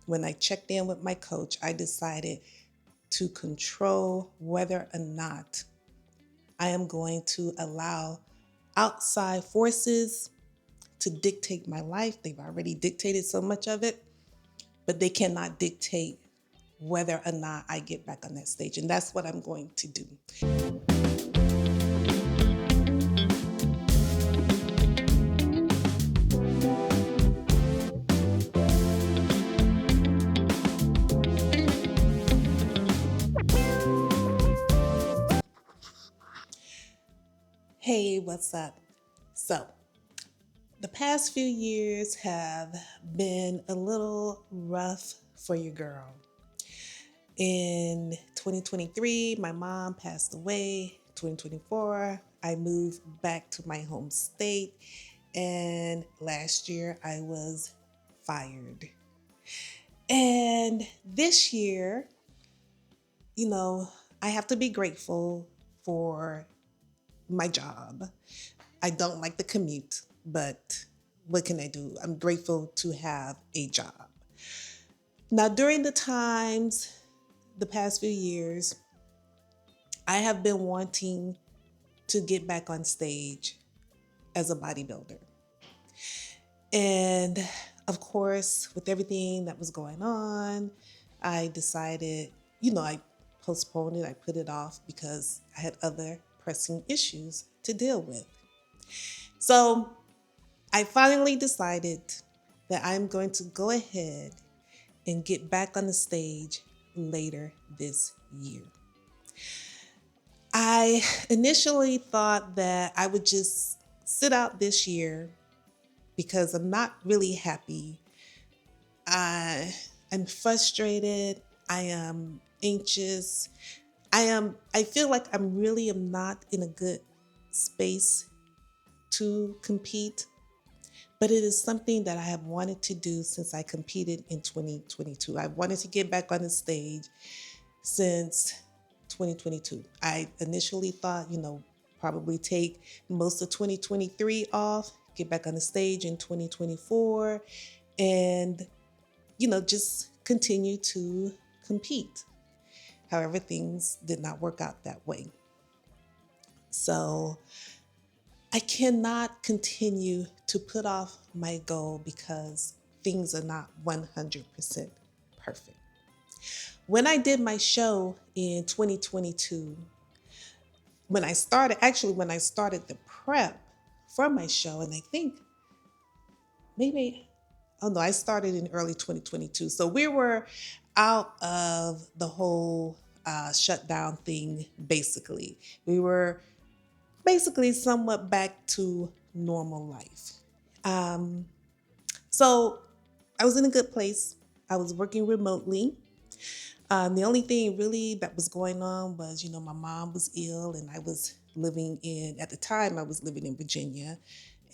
when I checked in with my coach, I decided to control whether or not I am going to allow outside forces to dictate my life. They've already dictated so much of it, but they cannot dictate whether or not I get back on that stage. And that's what I'm going to do. Hey, what's up? So, the past few years have been a little rough for your girl. In 2023, my mom passed away. 2024, I moved back to my home state. And last year, I was fired. And this year, I have to be grateful for my job. I don't like the commute, but what can I do? I'm grateful to have a job. Now, during the past few years, I have been wanting to get back on stage as a bodybuilder. And of course, with everything that was going on, I decided, I postponed it, I put it off because I had other pressing issues to deal with. So I finally decided that I'm going to go ahead and get back on the stage later this year. I initially thought that I would just sit out this year because I'm not really happy. I'm frustrated. I am anxious. I feel like am not in a good space to compete, but it is something that I have wanted to do since I competed in 2022. I wanted to get back on the stage since 2022. I initially thought, probably take most of 2023 off, get back on the stage in 2024, and, just continue to compete. However, things did not work out that way. So I cannot continue to put off my goal because things are not 100% perfect. When I did my show in 2022, when I started the prep for my show, and I think I started in early 2022. So we were out of the whole shutdown thing, basically. We were basically somewhat back to normal life. So I was in a good place. I was working remotely. The only thing really that was going on was, my mom was ill and at the time I was living in Virginia.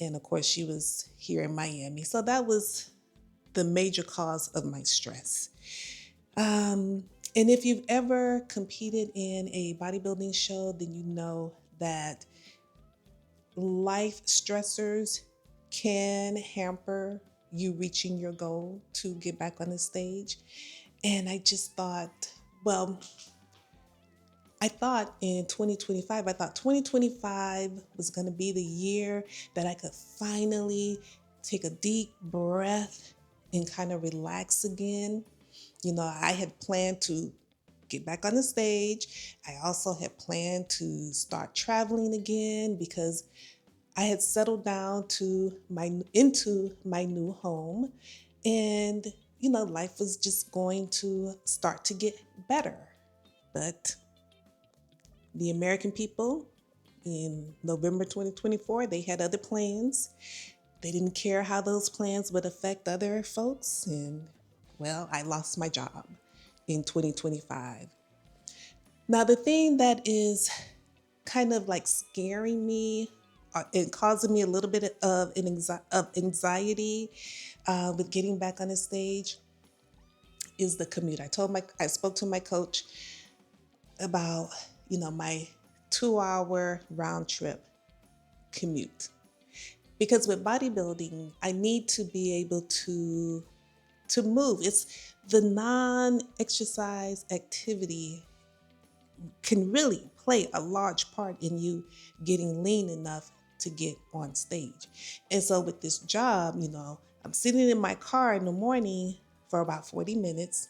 And of course she was here in Miami. So that was the major cause of my stress. And if you've ever competed in a bodybuilding show, then you know that life stressors can hamper you reaching your goal to get back on the stage. And I just thought, in 2025, 2025 was going to be the year that I could finally take a deep breath and kind of relax again. I had planned to get back on the stage. I also had planned to start traveling again because I had settled down into my new home, and life was just going to start to get better. But the American people in November 2024, they had other plans. They didn't care how those plans would affect other folks, and I lost my job in 2025. Now, the thing that is kind of like scaring me and causing me a little bit of anxiety with getting back on the stage is the commute. I spoke to my coach about, my 2-hour round trip commute. Because with bodybuilding, I need to be able to to move. It's the non-exercise activity can really play a large part in you getting lean enough to get on stage. And so with this job, I'm sitting in my car in the morning for about 40 minutes,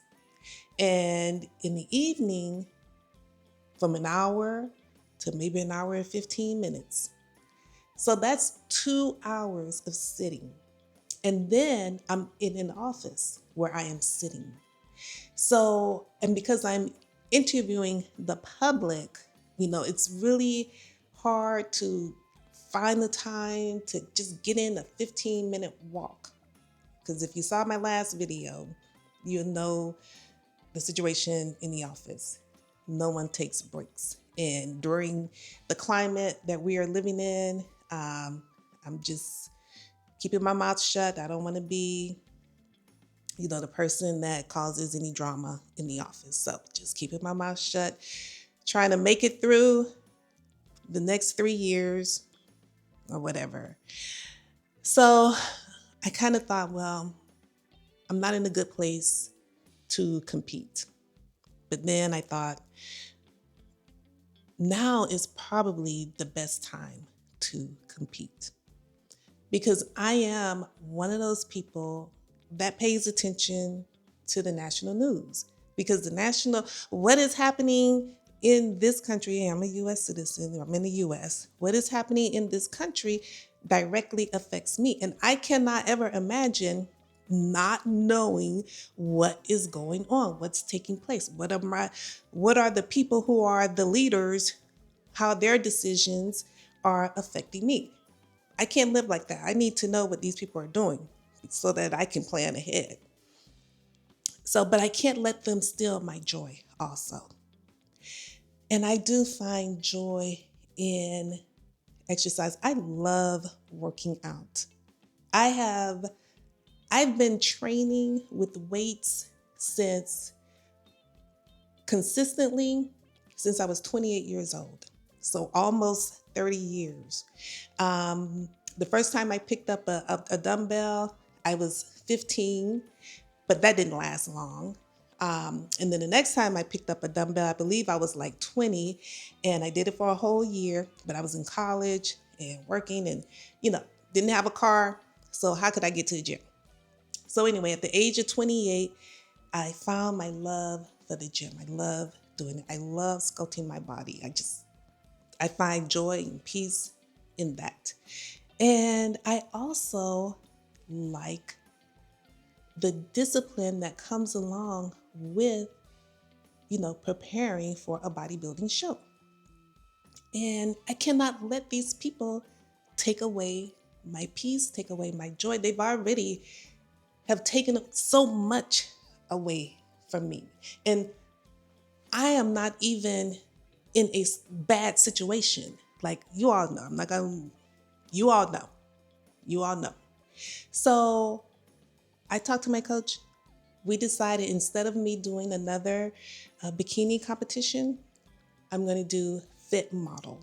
and in the evening from an hour to maybe an hour and 15 minutes. So that's 2 hours of sitting. And then I'm in an office where I am sitting. So, and because I'm interviewing the public, it's really hard to find the time to just get in a 15-minute walk. Because if you saw my last video, you'll know the situation in the office. No one takes breaks. And during the climate that we are living in, I'm just keeping my mouth shut. I don't want to be, the person that causes any drama in the office. So just keeping my mouth shut, trying to make it through the next 3 years or whatever. So I kind of thought, well, I'm not in a good place to compete. But then I thought, now is probably the best time to compete, because I am one of those people that pays attention to the national news, because what is happening in this country, I'm a US citizen, I'm in the US, what is happening in this country directly affects me. And I cannot ever imagine not knowing what is going on, what's taking place, what are the people who are the leaders, how their decisions are affecting me. I can't live like that. I need to know what these people are doing so that I can plan ahead. So, but I can't let them steal my joy also. And I do find joy in exercise. I love working out. I've been training with weights consistently since I was 28 years old. So almost 30 years. The first time I picked up a dumbbell, I was 15, but that didn't last long. And then the next time I picked up a dumbbell, I believe I was like 20, and I did it for a whole year, but I was in college and working and, didn't have a car. So how could I get to the gym? So anyway, at the age of 28, I found my love for the gym. I love doing it. I love sculpting my body. I find joy and peace in that. And I also like the discipline that comes along with, preparing for a bodybuilding show. And I cannot let these people take away my peace, take away my joy. They've already have taken so much away from me. And I am not even in a bad situation. Like, you all know, you all know. So I talked to my coach. We decided, instead of me doing another bikini competition, I'm going to do fit model.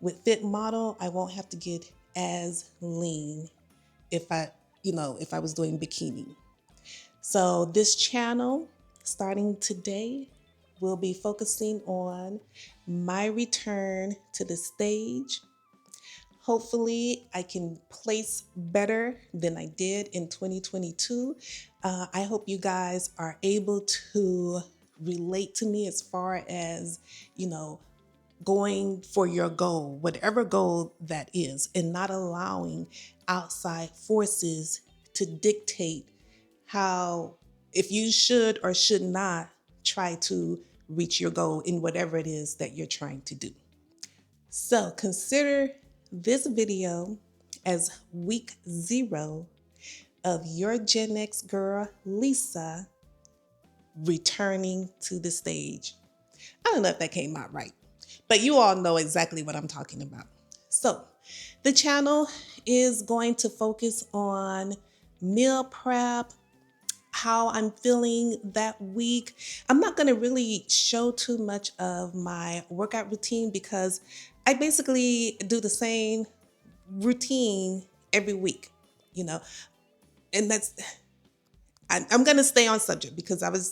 With fit model, I won't have to get as lean if I was doing bikini. So this channel, starting today, will be focusing on my return to the stage. Hopefully, I can place better than I did in 2022. I hope you guys are able to relate to me as far as, going for your goal, whatever goal that is, and not allowing outside forces to dictate if you should or should not try to reach your goal in whatever it is that you're trying to do. So consider this video as week 0 of your Gen X girl, Lisa, returning to the stage. I don't know if that came out right, but you all know exactly what I'm talking about. So the channel is going to focus on meal prep, how I'm feeling that week. I'm not going to really show too much of my workout routine because I basically do the same routine every week, and that's I'm going to stay on subject because I'm going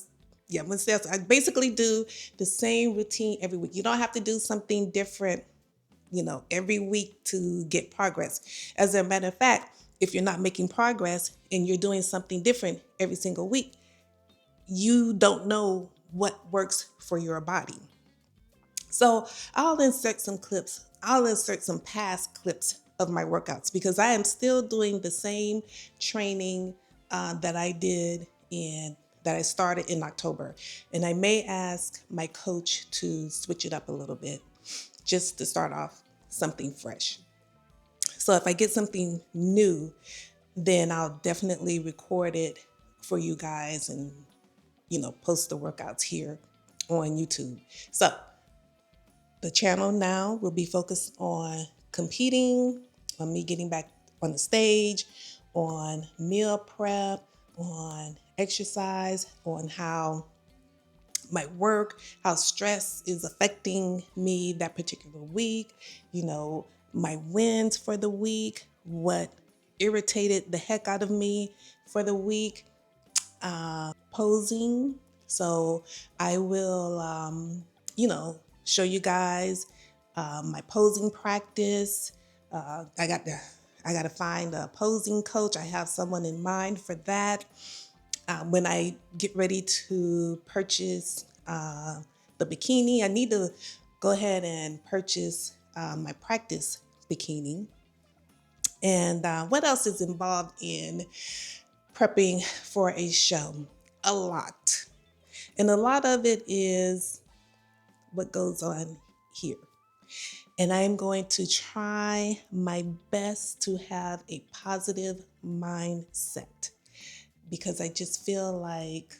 to stay. I basically do the same routine every week. You don't have to do something different, every week to get progress. As a matter of fact, if you're not making progress and you're doing something different every single week, you don't know what works for your body. So I'll insert some clips. I'll insert some past clips of my workouts because I am still doing the same training that I did that I started in October. And I may ask my coach to switch it up a little bit just to start off something fresh. So if I get something new, then I'll definitely record it for you guys and, post the workouts here on YouTube. So the channel now will be focused on competing, on me getting back on the stage, on meal prep, on exercise, on how my work, how stress is affecting me that particular week, my wins for the week, what irritated the heck out of me for the week, posing. So I will, show you guys my posing practice. I got to find a posing coach. I have someone in mind for that. When I get ready to purchase the bikini, I need to go ahead and purchase my practice bikini. And what else is involved in prepping for a show? A lot. And a lot of it is what goes on here. And I'm going to try my best to have a positive mindset because I just feel like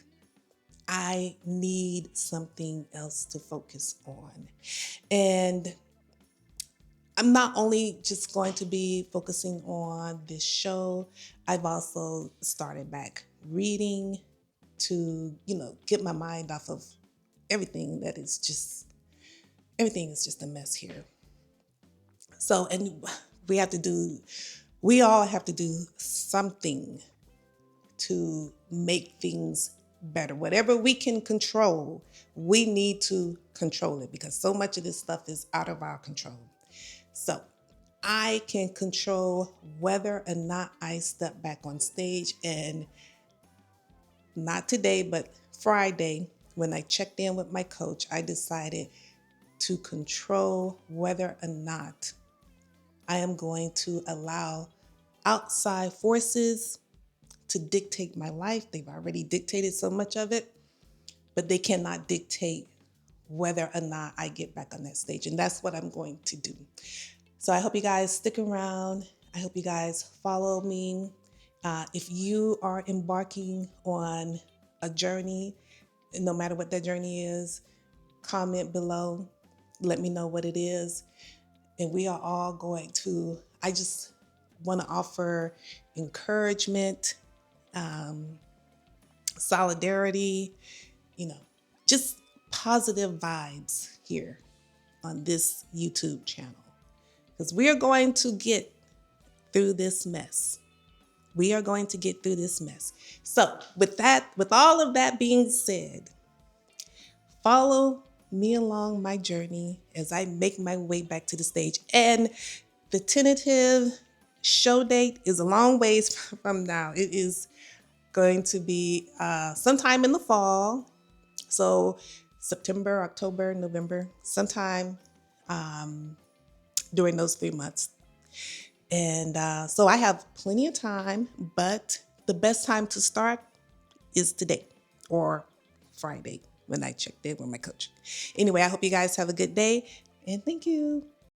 I need something else to focus on. And I'm not only just going to be focusing on this show, I've also started back reading to, get my mind off of everything is just a mess here. So, and we all have to do something to make things better. Whatever we can control, we need to control it because so much of this stuff is out of our control. So I can control whether or not I step back on stage, and not today, but Friday, when I checked in with my coach, I decided to control whether or not I am going to allow outside forces to dictate my life. They've already dictated so much of it, but they cannot dictate whether or not I get back on that stage. And that's what I'm going to do. So I hope you guys stick around. I hope you guys follow me. If you are embarking on a journey, no matter what that journey is, comment below. Let me know what it is. And we are all going to, I just want to offer encouragement, solidarity, just positive vibes here on this YouTube channel. Because we are going to get through this mess. We are going to get through this mess. So with all of that being said, follow me along my journey as I make my way back to the stage. And the tentative show date is a long ways from now. It is going to be sometime in the fall. So September, October, November, sometime during those 3 months. And so I have plenty of time, but the best time to start is today or Friday when I checked in with my coach. Anyway, I hope you guys have a good day and thank you.